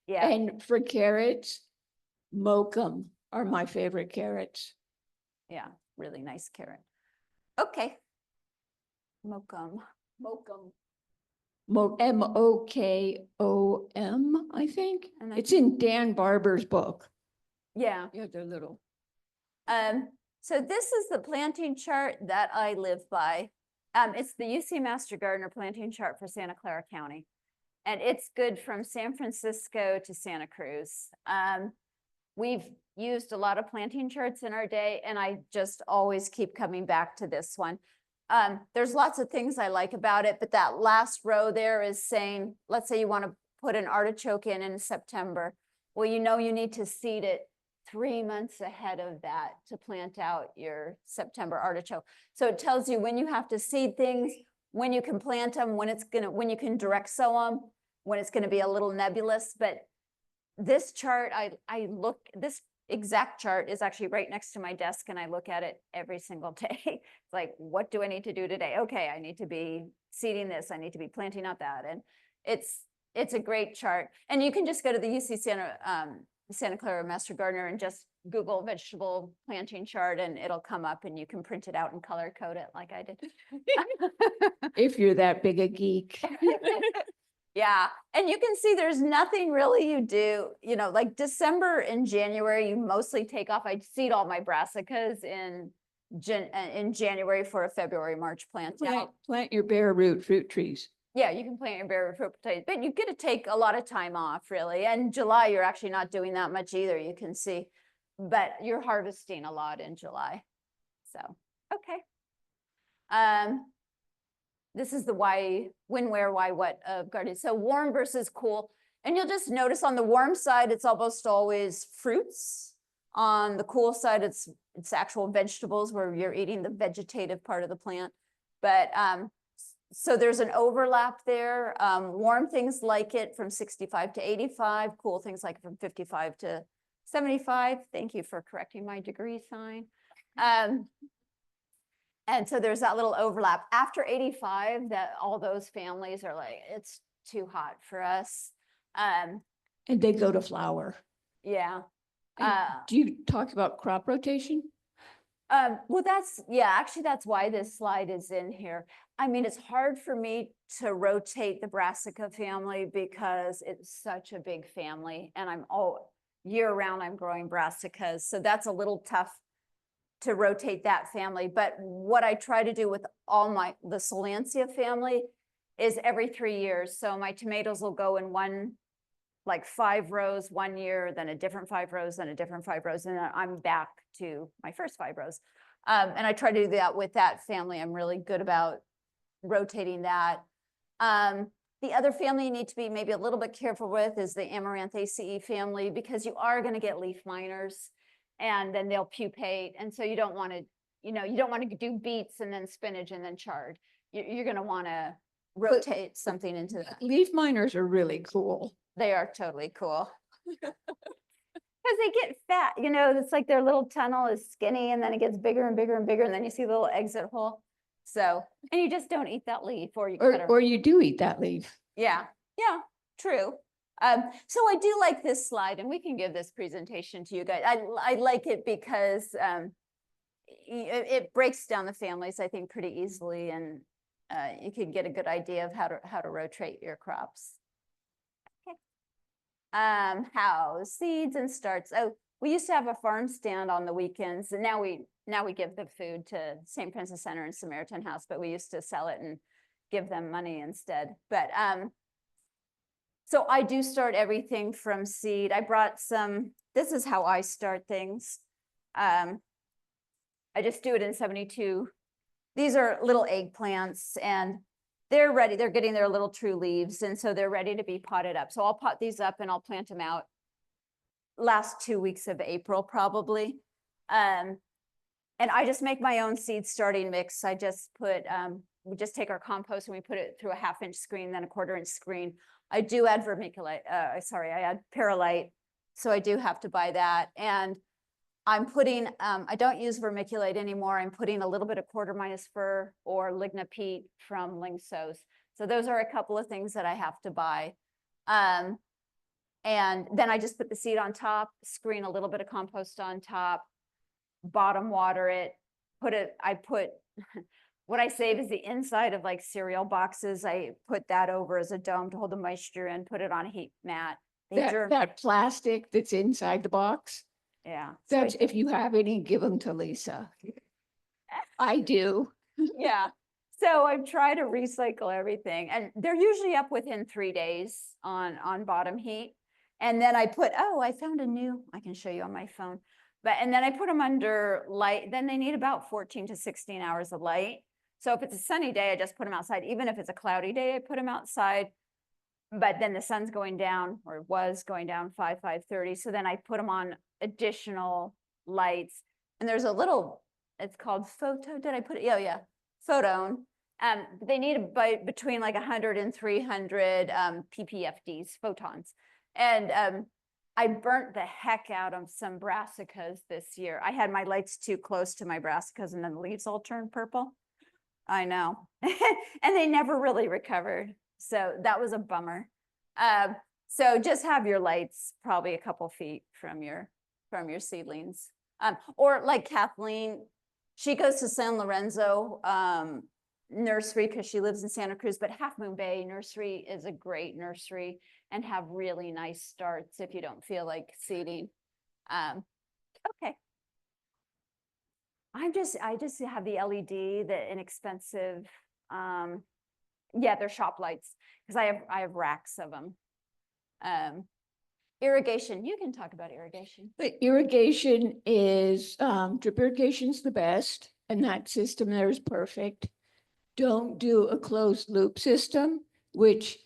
Yeah. And for carrots, Mokum are my favorite carrots. Yeah, really nice carrot. Okay. Mokum. Mokom, I think. And I It's in Dan Barber's book. Yeah. Yeah, they're little. So this is the planting chart that I live by. It's the UC Master Gardener planting chart for Santa Clara County. And it's good from San Francisco to Santa Cruz. We've used a lot of planting charts in our day, and I just always keep coming back to this one. There's lots of things I like about it, but that last row there is saying, let's say you want to put an artichoke in September. Well, you need to seed it 3 months ahead of that to plant out your September artichoke. So it tells you when you have to seed things, when you can plant them, when you can direct sow them, when it's going to be a little nebulous. But this chart, this exact chart is actually right next to my desk, and I look at it every single day. It's like, what do I need to do today? Okay, I need to be seeding this. I need to be planting out that. And it's a great chart. And you can just go to the UC Santa Clara Master Gardener and just Google vegetable planting chart, and it'll come up, and you can print it out and color code it like I did. If you're that big a geek. Yeah, and you can see there's nothing really you do, like December and January, you mostly take off. I seed all my brassicas in January for a February, March plant out. Plant your bare root fruit trees. Yeah, you can plant your bare fruit potatoes, but you get to take a lot of time off, really. And July, you're actually not doing that much either, you can see. But you're harvesting a lot in July. So, okay. This is the when, where, why, what of gardening. So warm versus cool. And you'll just notice on the warm side, it's almost always fruits. On the cool side, it's actual vegetables where you're eating the vegetative part of the plant. But so there's an overlap there. Warm things like it from 65 to 85, cool things like from 55 to 75. Thank you for correcting my degree sign. And so there's that little overlap. After 85, that all those families are like, it's too hot for us. And they go to flower. Yeah. Do you talk about crop rotation? Well, actually, that's why this slide is in here. I mean, it's hard for me to rotate the brassica family because it's such a big family, and I'm all year round, I'm growing brassicas. So that's a little tough to rotate that family. But what I try to do with the Solansia family is every 3 years. So my tomatoes will go in like 5 rows 1 year, then a different 5 rows, then a different 5 rows, and then I'm back to my first 5 rows. And I try to do that with that family. I'm really good about rotating that. The other family you need to be maybe a little bit careful with is the Amaranth ACE family, because you are going to get leaf miners, and then they'll pupate. And so you don't want to, do beets and then spinach and then chard. You're going to want to rotate something into that. Leaf miners are really cool. They are totally cool. Because they get fat, it's like their little tunnel is skinny, and then it gets bigger and bigger and bigger, and then you see the little exit hole. So, and you just don't eat that leaf, or you cut it. Or you do eat that leaf. Yeah, true. So I do like this slide, and we can give this presentation to you guys. I like it because it breaks down the families, I think, pretty easily, and you can get a good idea of how to rotate your crops. Okay. How seeds and starts. Oh, we used to have a farm stand on the weekends, and now we give the food to St. Francis Center and Samaritan House, but we used to sell it and give them money instead. But so I do start everything from seed. I brought this is how I start things. I just do it in 72 these are little eggplants and they're ready. They're getting their little true leaves. And so they're ready to be potted up. So I'll pot these up and I'll plant them out last 2 weeks of April, probably. And I just make my own seed starting mix. I just put, we just take our compost and we put it through a 1/2-inch screen, then a 1/4-inch screen. I do add vermiculite, I add perlite. So I do have to buy that. And I'm putting, I don't use vermiculite anymore. I'm putting a little bit of quarter minus fir or lignopede from Lingsos. So those are a couple of things that I have to buy. And then I just put the seed on top, screen a little bit of compost on top, bottom water it, I put, what I save is the inside of like cereal boxes. I put that over as a dome to hold the moisture in, put it on a heat mat. That plastic that's inside the box, Yeah. So that's, if you have any, give them to Lisa. I do. yeah. So I try to recycle everything and they're usually up within 3 days on bottom heat. And then I put, oh, I found a new, I can show you on my phone, and then I put them under light. Then they need about 14 to 16 hours of light. So if it's a sunny day, I just put them outside. Even if it's a cloudy day, I put them outside. But then the sun's going down, or was going down 5:30. So then I put them on additional lights. And there's a little, it's called photo. Did I put it? Oh yeah, photone. They need between like 100 and 300 ppfds, photons. And I burnt the heck out of some brassicas this year. I had my lights too close to my brassicas and then the leaves all turned purple. I know. And they never really recovered. So that was a bummer. So just have your lights probably a couple feet from your seedlings. Or like Kathleen, she goes to San Lorenzo nursery because she lives in Santa Cruz, but Half Moon Bay Nursery is a great nursery and have really nice starts if you don't feel like seeding. Okay. I just have the LED, the inexpensive, yeah, they're shop lights because I have racks of them. Irrigation, you can talk about irrigation. But irrigation is, drip irrigation's the best, and that system there is perfect. Don't do a closed loop system, which,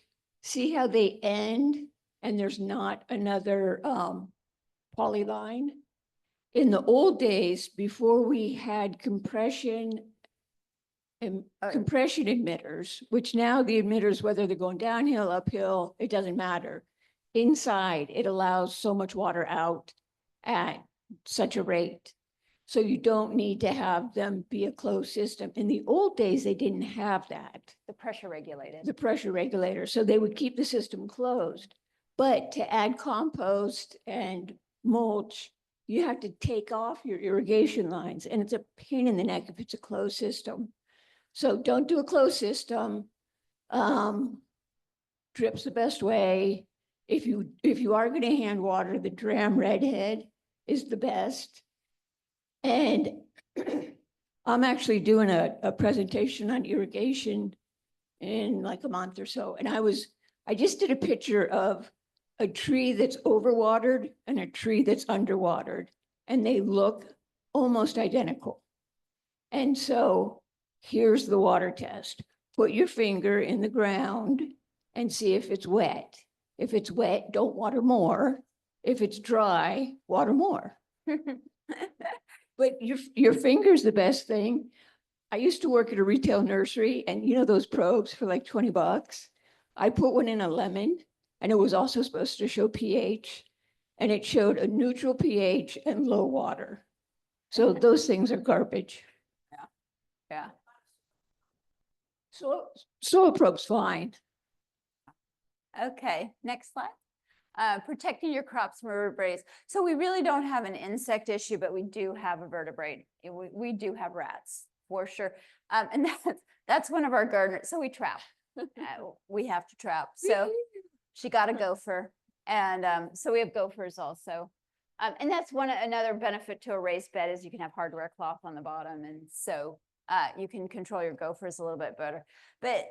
see how they end and there's not another poly line? In the old days, before we had compression emitters, which now the emitters, whether they're going downhill, uphill, it doesn't matter. Inside, it allows so much water out at such a rate. So you don't need to have them be a closed system. In the old days, they didn't have that. The pressure regulated. The pressure regulator. So they would keep the system closed. But to add compost and mulch, you have to take off your irrigation lines. And it's a pain in the neck if it's a closed system. So don't do a closed system. Drip's the best way. If you are going to hand water, the Dram Redhead is the best. And I'm actually doing a presentation on irrigation in like a month or so. And I just did a picture of a tree that's overwatered and a tree that's underwatered, and they look almost identical. And so here's the water test. Put your finger in the ground and see if it's wet. If it's wet, don't water more. If it's dry, water more. But your finger's the best thing. I used to work at a retail nursery, and you know those probes for like 20 bucks? I put one in a lemon, and it was also supposed to show pH, and it showed a neutral pH and low water. So those things are garbage. Yeah. Soil probe's fine. Okay, next slide. Protecting your crops from vertebrates. So we really don't have an insect issue, but we do have a vertebrate. We do have rats for sure. And that's one of our gardeners. So we trap. We have to trap. So she got a gopher. And so we have gophers also. And that's another benefit to a raised bed is you can have hardware cloth on the bottom. And so you can control your gophers a little bit better. But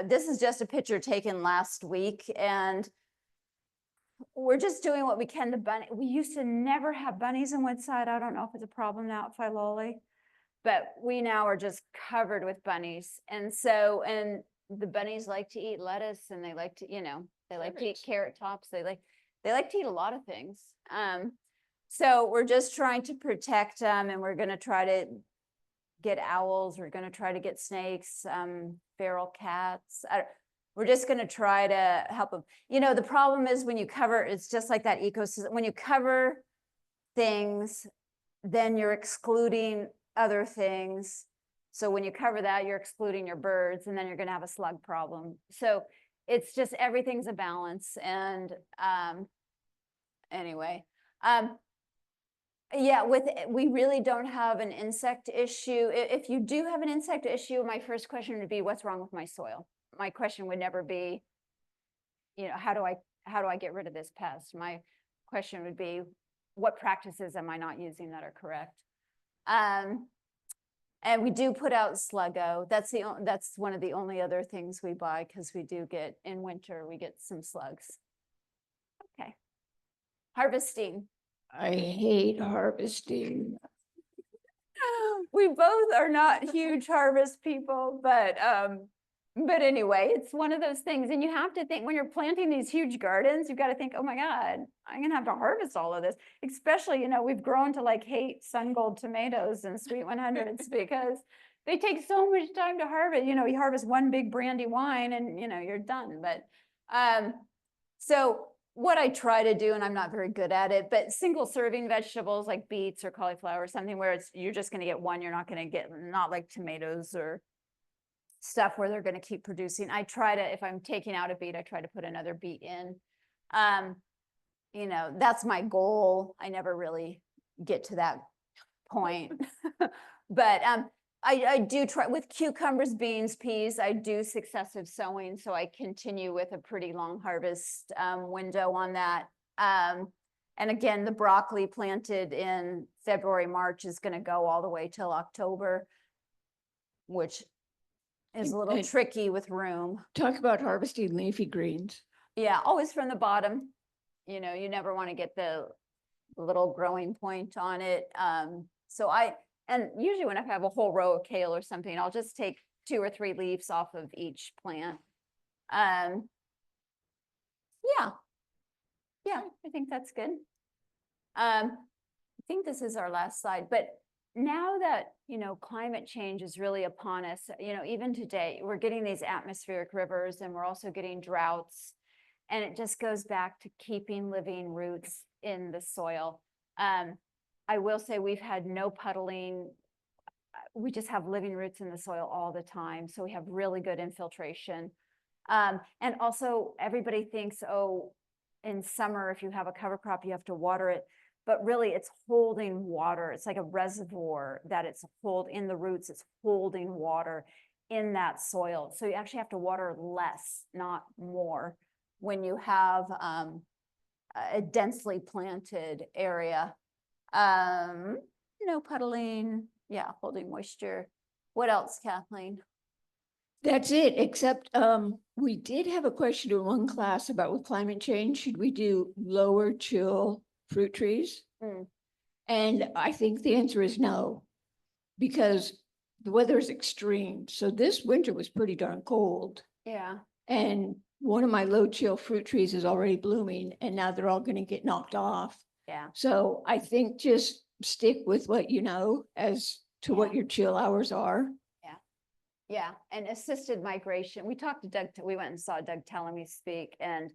this is just a picture taken last week, and we're just doing what we can to bunny. We used to never have bunnies in Woodside. I don't know if it's a problem now at Filoli, but we now are just covered with bunnies. And so, and the bunnies like to eat lettuce and they like to, they like to eat carrot tops. They like to eat a lot of things. So we're just trying to protect them, and we're going to try to get owls. We're going to try to get snakes, feral cats. We're just going to try to help them. The problem is when you cover, it's just like that ecosystem. When you cover things, then you're excluding other things. So when you cover that, you're excluding your birds, and then you're going to have a slug problem. So it's just, everything's a balance. And anyway, yeah, we really don't have an insect issue. If you do have an insect issue, my first question would be, what's wrong with my soil? My question would never be, how do I get rid of this pest? My question would be, what practices am I not using that are correct? And we do put out Sluggo. That's one of the only other things we buy, because we do get, in winter, we get some slugs. Okay. Harvesting. I hate harvesting. We both are not huge harvest people, but anyway, it's one of those things. And you have to think, when you're planting these huge gardens, you've got to think, oh my God, I'm gonna have to harvest all of this. Especially, we've grown to like hate sun gold tomatoes and sweet 100s because they take so much time to harvest. You harvest one big brandy wine and you're done. But so what I try to do, and I'm not very good at it, but single serving vegetables like beets or cauliflower or something where you're just going to get one, you're not going to get, not like tomatoes or stuff where they're going to keep producing. I try to, if I'm taking out a beet, I try to put another beet in. That's my goal. I never really get to that point. But I do try with cucumbers, beans, peas. I do successive sowing, so I continue with a pretty long harvest window on that. And again, the broccoli planted in February, March is going to go all the way till October, which is a little tricky with room. Talk about harvesting leafy greens. Yeah, always from the bottom. You never want to get the little growing point on it. And usually when I have a whole row of kale or something, I'll just take 2 or 3 leaves off of each plant. Yeah, I think that's good. I think this is our last slide, but now that, climate change is really upon us, even today, we're getting these atmospheric rivers and we're also getting droughts, and it just goes back to keeping living roots in the soil. I will say we've had no puddling. We just have living roots in the soil all the time. So we have really good infiltration. And also everybody thinks, oh, in summer, if you have a cover crop, you have to water it. But really it's holding water. It's like a reservoir that it's in the roots. It's holding water in that soil. So you actually have to water less, not more, when you have a densely planted area. No puddling, yeah, holding moisture. What else, Kathleen? That's it, except we did have a question in one class about with climate change, should we do lower chill fruit trees? And I think the answer is no, because the weather is extreme. So this winter was pretty darn cold. Yeah. And one of my low chill fruit trees is already blooming, and now they're all going to get knocked off. Yeah. So I think just stick with what you know as to what your chill hours are. Yeah, and assisted migration. We talked to Doug, we went and saw Doug Tellamy speak, and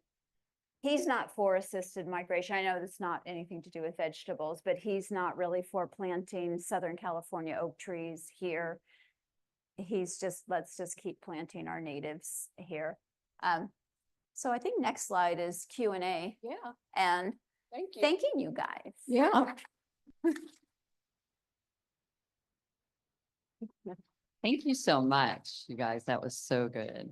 he's not for assisted migration. I know that's not anything to do with vegetables, but he's not really for planting Southern California oak trees here. He's just, let's just keep planting our natives here. So I think next slide is Q&A. Yeah. And Thank you. thanking you guys. Yeah. Thank you so much, you guys. That was so good.